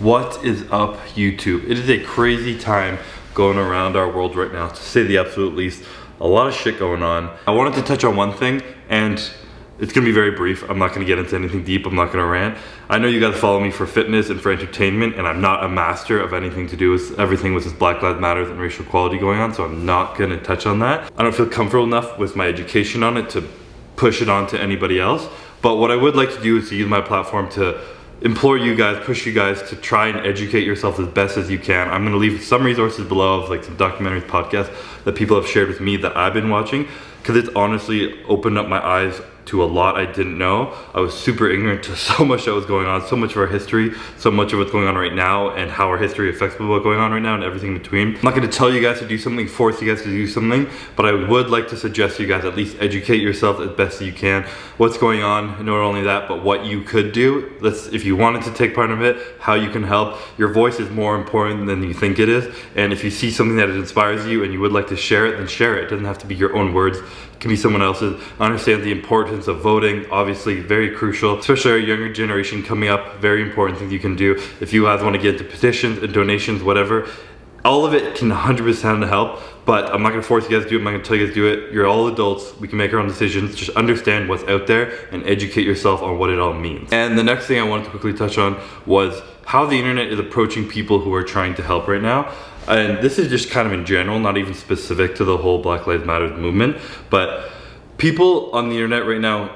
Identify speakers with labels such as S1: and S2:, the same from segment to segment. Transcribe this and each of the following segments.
S1: What is up, YouTube? It is a crazy time going around our world right now, to say the absolute least. A lot of shit going on. I wanted to touch on one thing, and it's gonna be very brief. I'm not gonna get into anything deep. I'm not gonna rant. I know you guys follow me for fitness and for entertainment, and I'm not a master of anything to do with everything with this Black Lives Matter and racial equality going on, so I'm not gonna touch on that. I don't feel comfortable enough with my education on it to push it on to anybody else. But what I would like to do is to use my platform to implore you guys, push you guys to try and educate yourself as best as you can. I'm gonna leave some resources below of like some documentaries, podcasts that people have shared with me that I've been watching, because it's honestly opened up my eyes to a lot I didn't know. I was super ignorant to so much that was going on, so much of our history, so much of what's going on right now, and how our history affects what's going on right now and everything in between. I'm not gonna tell you guys to do something, force you guys to do something, but I would like to suggest you guys at least educate yourself as best as you can. What's going on, not only that, but what you could do. If you wanted to take part of it, how you can help. Your voice is more important than you think it is, and if you see something that inspires you and you would like to share it, then share it. It doesn't have to be your own words. It can be someone else's. I understand the importance of voting, obviously very crucial, especially our younger generation coming up. Very important thing you can do. If you guys want to get into petitions and donations, whatever, all of it can 100% help, but I'm not gonna force you guys to do it. I'm not gonna tell you guys to do it. You're all adults. We can make our own decisions. Just understand what's out there and educate yourself on what it all means. And the next thing I wanted to quickly touch on was how the internet is approaching people who are trying to help right now. And this is just kind of in general, not even specific to the whole Black Lives Matter movement, but people on the internet right now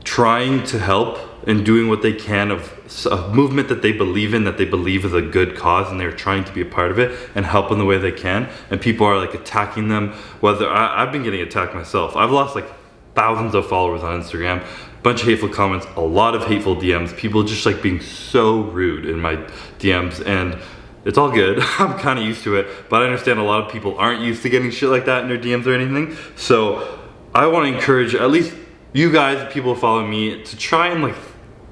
S1: trying to help and doing what they can of a movement that they believe in, that they believe is a good cause, and they're trying to be a part of it and help in the way they can. And people are like attacking them. Whether I've been getting attacked myself. I've lost like thousands of followers on Instagram, bunch of hateful comments, a lot of hateful DMs, people just like being so rude in my DMs, and it's all good. I'm kind of used to it, but I understand a lot of people aren't used to getting shit like that in their DMs or anything. So I want to encourage at least you guys, people who follow me, to try and like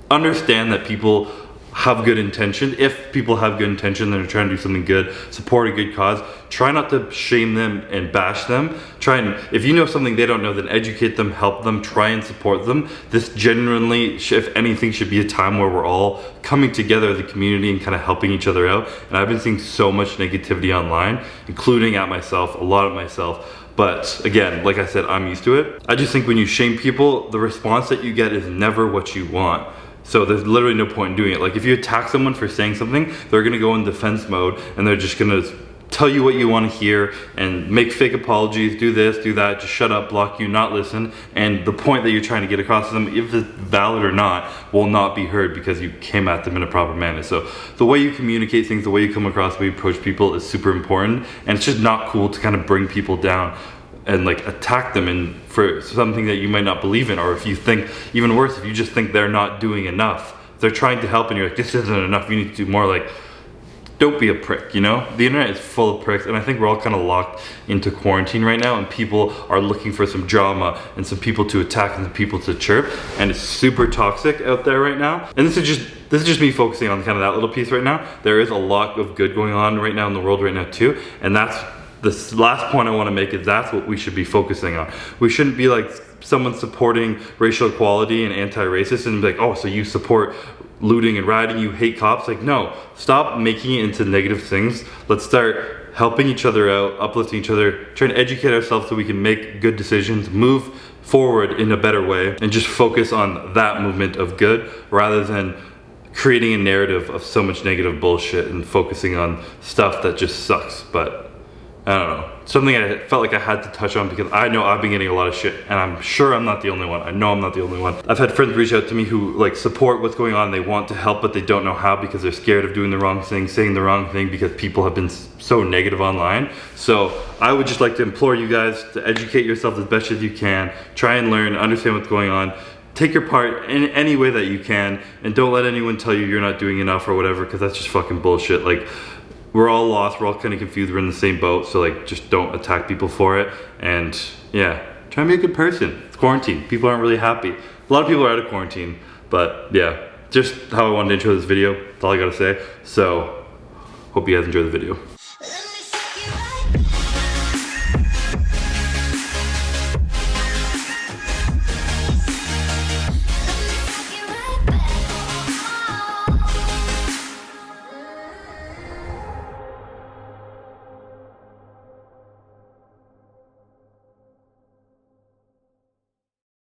S1: understand that people have good intention. If people have good intention, they're trying to do something good, support a good cause, try not to shame them and bash them. Try and, if you know something they don't know, then educate them, help them, try and support them. This genuinely, if anything, should be a time where we're all coming together as a community and kind of helping each other out. And I've been seeing so much negativity online, including at myself, a lot of myself. But again, like I said, I'm used to it. I just think when you shame people, the response that you get is never what you want. So there's literally no point in doing it. Like if you attack someone for saying something, they're gonna go in defense mode and they're just gonna tell you what you want to hear and make fake apologies, do this, do that, just shut up, block you, not listen. And the point that you're trying to get across to them, if it's valid or not, will not be heard because you came at them in a proper manner. So the way you communicate things, the way you come across, the way you approach people is super important. And it's just not cool to kind of bring people down and like attack them and for something that you might not believe in, or if you think, even worse, if you just think they're not doing enough. They're trying to help and you're like, this isn't enough, you need to do more. Like, don't be a prick, you know? The internet is full of pricks, and I think we're all kind of locked into quarantine right now, and people are looking for some drama and some people to attack and some people to chirp, and it's super toxic out there right now. And this is just me focusing on kind of that little piece right now. There is a lot of good going on right now in the world right now too, and that's the last point I want to make, is that's what we should be focusing on. We shouldn't be like someone supporting racial equality and anti-racist and be like, oh, so you support looting and rioting, you hate cops. Like, no, stop making it into negative things. Let's start helping each other out, uplifting each other, trying to educate ourselves so we can make good decisions, move forward in a better way, and just focus on that movement of good rather than creating a narrative of so much negative bullshit and focusing on stuff that just sucks. But I don't know, something I felt like I had to touch on because I know I've been getting a lot of shit, and I'm sure I'm not the only one. I know I'm not the only one. I've had friends reach out to me who like support what's going on. They want to help, but they don't know how because they're scared of doing the wrong thing, saying the wrong thing, because people have been so negative online. So I would just like to implore you guys to educate yourself as best as you can. Try and learn, understand what's going on. Take your part in any way that you can, and don't let anyone tell you you're not doing enough or whatever, because that's just fucking bullshit. Like, we're all lost, we're all kind of confused, we're in the same boat, so like just don't attack people for it. And yeah, try and be a good person. It's quarantine, people aren't really happy. A lot of people are out of quarantine, but yeah, just how I wanted to intro this video, that's all I gotta say. So hope you guys enjoy the video.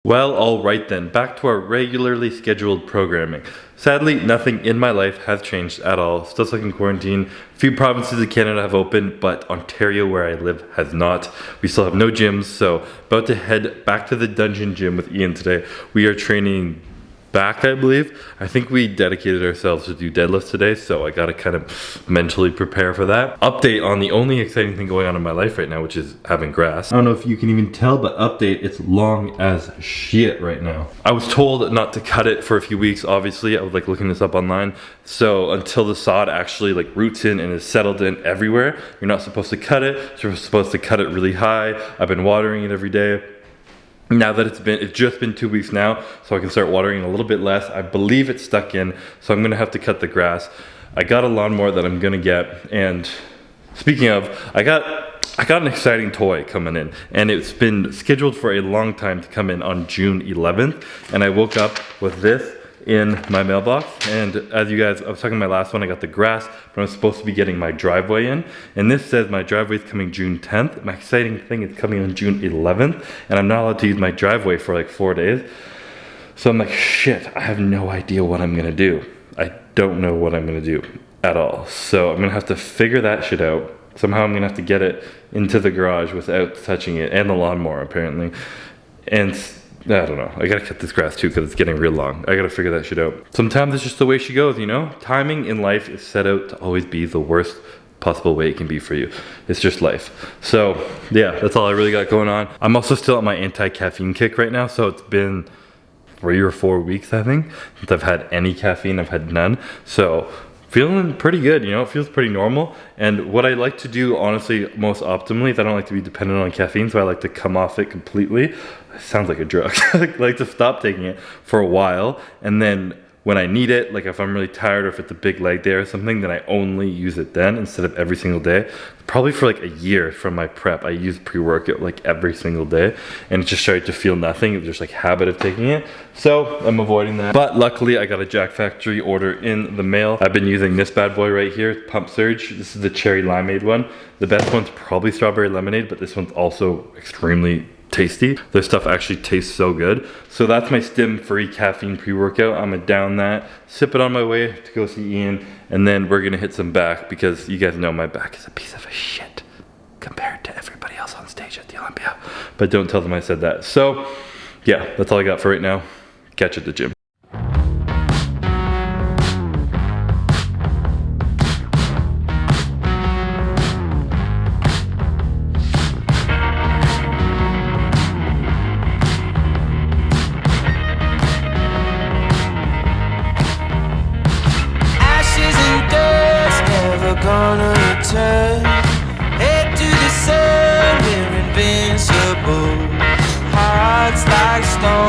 S1: Well, alright then, back to our regularly scheduled programming. Sadly, nothing in my life has changed at all. Still stuck in quarantine. A few provinces in Canada have opened, but Ontario, where I live, has not. We still have no gyms, so about to head back to the dungeon gym with Ian today. We are training back, I believe. I think we dedicated ourselves to do deadlifts today, so I gotta kind of mentally prepare for that. Update on the only exciting thing going on in my life right now, which is having grass. I don't know if you can even tell, but update, it's long as shit right now. I was told not to cut it for a few weeks, obviously. I was like looking this up online. So until the sod actually like roots in and is settled in everywhere, you're not supposed to cut it. You're supposed to cut it really high. I've been watering it every day. Now that it's just been 2 weeks now, so I can start watering a little bit less. I believe it's stuck in, so I'm gonna have to cut the grass. I got a lawnmower that I'm gonna get, and speaking of, I got an exciting toy coming in, and it's been scheduled for a long time to come in on June 11th, and I woke up with this in my mailbox. And as you guys, I was talking in my last one, I got the grass, but I'm supposed to be getting my driveway in, and this says my driveway is coming June 10th. My exciting thing is coming on June 11th, and I'm not allowed to use my driveway for like 4 days. So I'm like, shit, I have no idea what I'm gonna do. I don't know what I'm gonna do at all. So I'm gonna have to figure that shit out. Somehow I'm gonna have to get it into the garage without touching it, and the lawnmower apparently. And I don't know, I gotta cut this grass too because it's getting real long. I gotta figure that shit out. Sometimes it's just the way she goes, you know? Timing in life is set out to always be the worst possible way it can be for you. It's just life. So yeah, that's all I really got going on. I'm also still on my anti-caffeine kick right now, so it's been 3 or 4 weeks, I think, since I've had any caffeine. I've had none. So feeling pretty good, you know, it feels pretty normal. And what I like to do, honestly, most optimally, is I don't like to be dependent on caffeine, so I like to come off it completely. It sounds like a drug. I like to stop taking it for a while, and then when I need it, like if I'm really tired or if it's a big leg day or something, then I only use it then instead of every single day. Probably for like a year from my prep, I used pre-workout like every single day, and it just started to feel nothing. It was just like habit of taking it. So I'm avoiding that. But luckily I got a Jack Factory order in the mail. I've been using this bad boy right here, Pump Surge. This is the cherry limeade one. The best one's probably strawberry lemonade, but this one's also extremely tasty. Their stuff actually tastes so good. So that's my stim-free caffeine pre-workout. I'm gonna down that, sip it on my way to go see Ian, and then we're gonna hit some back because you guys know my back is a piece of shit compared to everybody else on stage at the Olympia. But don't tell them I said that. So yeah, that's all I got for right now. Catch you at the gym.
S2: Gonna return, head to the sun, we're invincible. Hearts like stone.